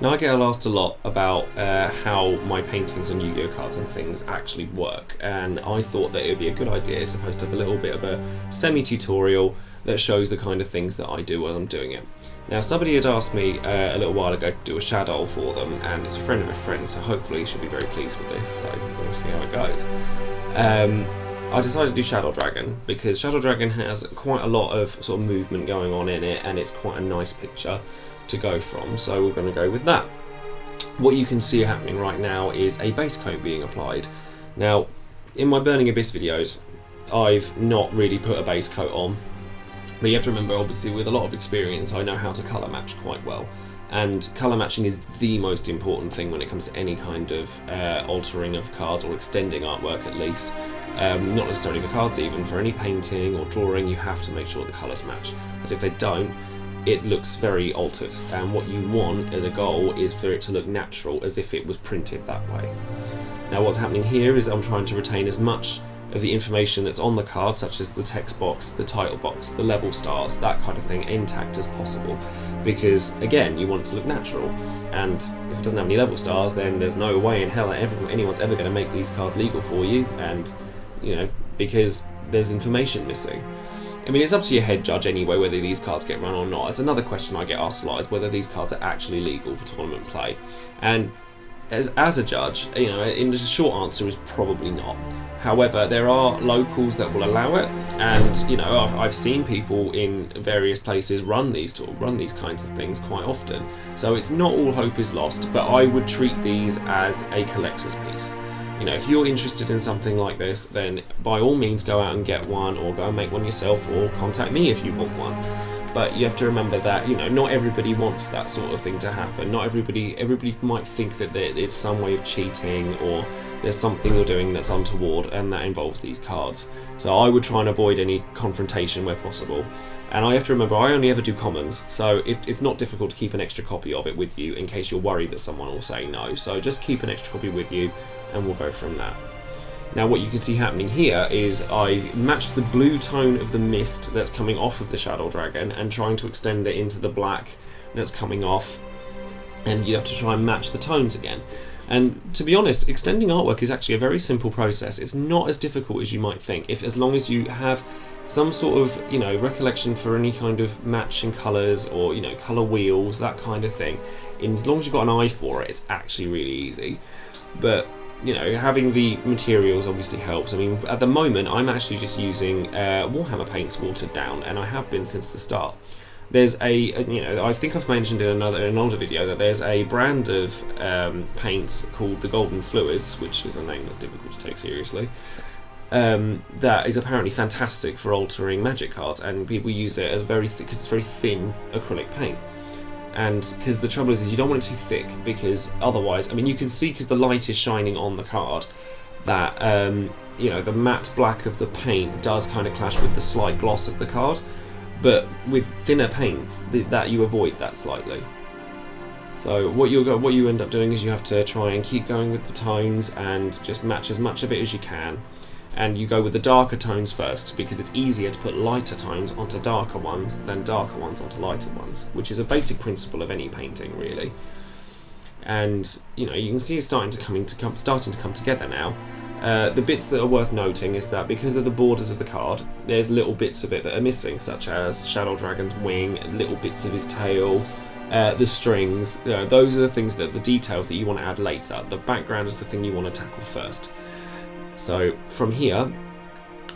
Now I get asked a lot about how my paintings on Yu-Gi-Oh cards and things actually work, and I thought that it would be a good idea to post up a little bit of a semi-tutorial that shows the kind of things that I do while I'm doing it. Now somebody had asked me a little while ago to do a Shaddoll for them, and it's a friend of a friend, so hopefully she'll be very pleased with this, so we'll see how it goes. I decided to do Shaddoll Dragon because Shaddoll Dragon has quite a lot of sort of movement going on in it, and it's quite a nice picture to go from, so we're going to go with that. What you can see happening right now is a base coat being applied. Now, in my Burning Abyss videos, I've not really put a base coat on, but you have to remember, obviously, with a lot of experience, I know how to colour match quite well. And colour matching is the most important thing when it comes to any kind of altering of cards or extending artwork at least. Not necessarily for cards even, for any painting or drawing you have to make sure the colours match. As if they don't, it looks very altered, and what you want as a goal is for it to look natural, as if it was printed that way. Now what's happening here is I'm trying to retain as much of the information that's on the card, such as the text box, the title box, the level stars, that kind of thing, intact as possible, because again you want it to look natural, and if it doesn't have any level stars then there's no way in hell that anyone's ever going to make these cards legal for you, and you know, because there's information missing. I mean, it's up to your head judge anyway whether these cards get run or not. It's another question I get asked a lot, is whether these cards are actually legal for tournament play. And as a judge, you know, the short answer is probably not. However, there are locals that will allow it, and you know, I've seen people in various places run these kinds of things quite often. So it's not all hope is lost, but I would treat these as a collector's piece. You know, if you're interested in something like this, then by all means go out and get one, or go and make one yourself, or contact me if you want one. But you have to remember that, you know, not everybody wants that sort of thing to happen. Not everybody might think that it's some way of cheating, or there's something you're doing that's untoward, and that involves these cards. So I would try and avoid any confrontation where possible. And I have to remember, I only ever do commons, so it's not difficult to keep an extra copy of it with you in case you're worried that someone will say no. So just keep an extra copy with you, and we'll go from that. Now what you can see happening here is I've matched the blue tone of the mist that's coming off of the Shaddoll Dragon and trying to extend it into the black that's coming off, and you have to try and match the tones again. And to be honest, extending artwork is actually a very simple process. It's not as difficult as you might think, as long as you have some sort of, you know, recollection for any kind of matching colours, or, you know, colour wheels, that kind of thing. And as long as you've got an eye for it, it's actually really easy. But you know, having the materials obviously helps. I mean, at the moment I'm actually just using Warhammer paints watered down, and I have been since the start. There's you know, I think I've mentioned in an older video that there's a brand of paints called the Golden Fluids, which is a name that's difficult to take seriously, that is apparently fantastic for altering magic cards, and people use it as because it's very thin acrylic paint. And because the trouble is you don't want it too thick, because otherwise, I mean, you can see, because the light is shining on the card, that you know, the matte black of the paint does kind of clash with the slight gloss of the card, but with thinner paints that you avoid that slightly. So what you end up doing is you have to try and keep going with the tones and just match as much of it as you can. And you go with the darker tones first, because it's easier to put lighter tones onto darker ones than darker ones onto lighter ones, which is a basic principle of any painting, really. And you know, you can see it's starting to come together now. The bits that are worth noting is that because of the borders of the card, there's little bits of it that are missing, such as Shaddoll Dragon's wing, little bits of his tail, the strings. You know, those are the things, that the details that you want to add later. The background is the thing you want to tackle first. So from here,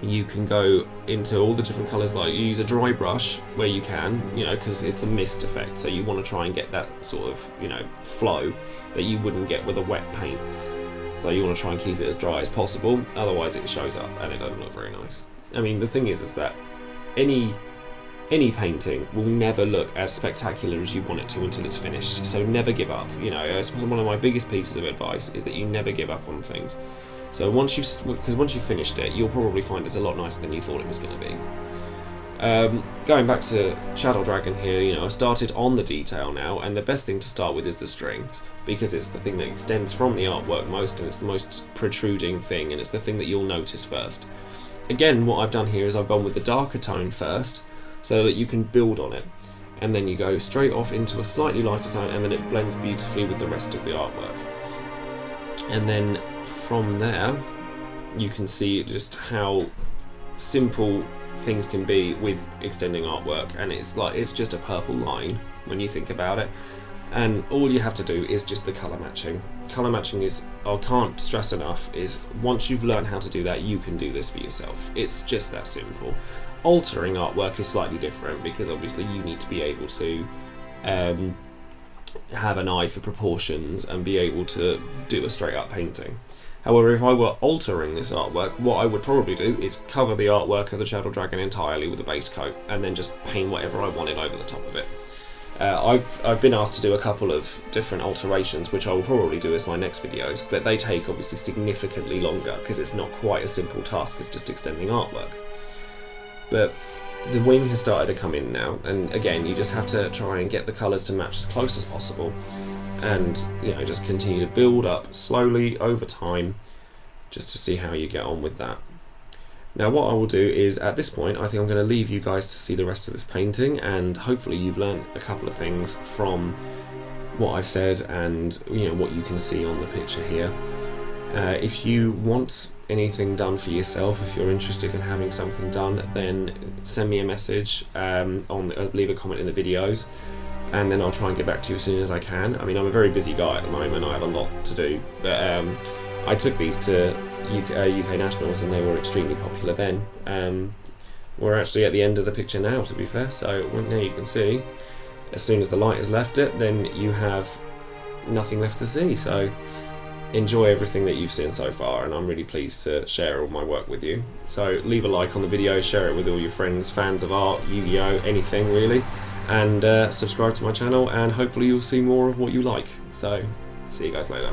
you can go into all the different colours. Like, you use a dry brush where you can, you know, because it's a mist effect, so you want to try and get that sort of, you know, flow that you wouldn't get with a wet paint. So you want to try and keep it as dry as possible, otherwise it shows up and it doesn't look very nice. I mean, the thing is that any painting will never look as spectacular as you want it to until it's finished, so never give up. You know, it's one of my biggest pieces of advice, is that you never give up on things. So once you've finished it, you'll probably find it's a lot nicer than you thought it was going to be. Going back to Shaddoll Dragon here, you know, I started on the detail now, and the best thing to start with is the strings, because it's the thing that extends from the artwork most, and it's the most protruding thing, and it's the thing that you'll notice first. Again, what I've done here is I've gone with the darker tone first, so that you can build on it. and then you go straight off into a slightly lighter tone, and then it blends beautifully with the rest of the artwork. And then from there you can see just how simple things can be with extending artwork, and it's just a purple line when you think about it, and all you have to do is just the colour matching. Colour matching is, I can't stress enough, is once you've learned how to do that, you can do this for yourself. It's just that simple. Altering artwork is slightly different, because obviously you need to be able to have an eye for proportions and be able to do a straight up painting. However, if I were altering this artwork, what I would probably do is cover the artwork of the Shaddoll Dragon entirely with a base coat, and then just paint whatever I wanted over the top of it. I've been asked to do a couple of different alterations, which I will probably do as my next videos, but they take obviously significantly longer, because it's not quite a simple task as just extending artwork. But the wing has started to come in now, and again, you just have to try and get the colours to match as close as possible, and just continue to build up slowly over time, just to see how you get on with that. Now what I will do is, at this point, I think I'm going to leave you guys to see the rest of this painting, and hopefully you've learned a couple of things from what I've said and what you can see on the picture here. If you want anything done for yourself, if you're interested in having something done, then send me a message, leave a comment in the videos, and then I'll try and get back to you as soon as I can. I mean, I'm a very busy guy at the moment, I have a lot to do, but I took these to UK Nationals and they were extremely popular then. We're actually at the end of the picture now, to be fair, so now you can see, as soon as the light has left it, then you have nothing left to see. So enjoy everything that you've seen so far, and I'm really pleased to share all my work with you. So leave a like on the video, share it with all your friends, fans of art, Yu-Gi-Oh, anything really, and subscribe to my channel, and hopefully you'll see more of what you like. So see you guys later.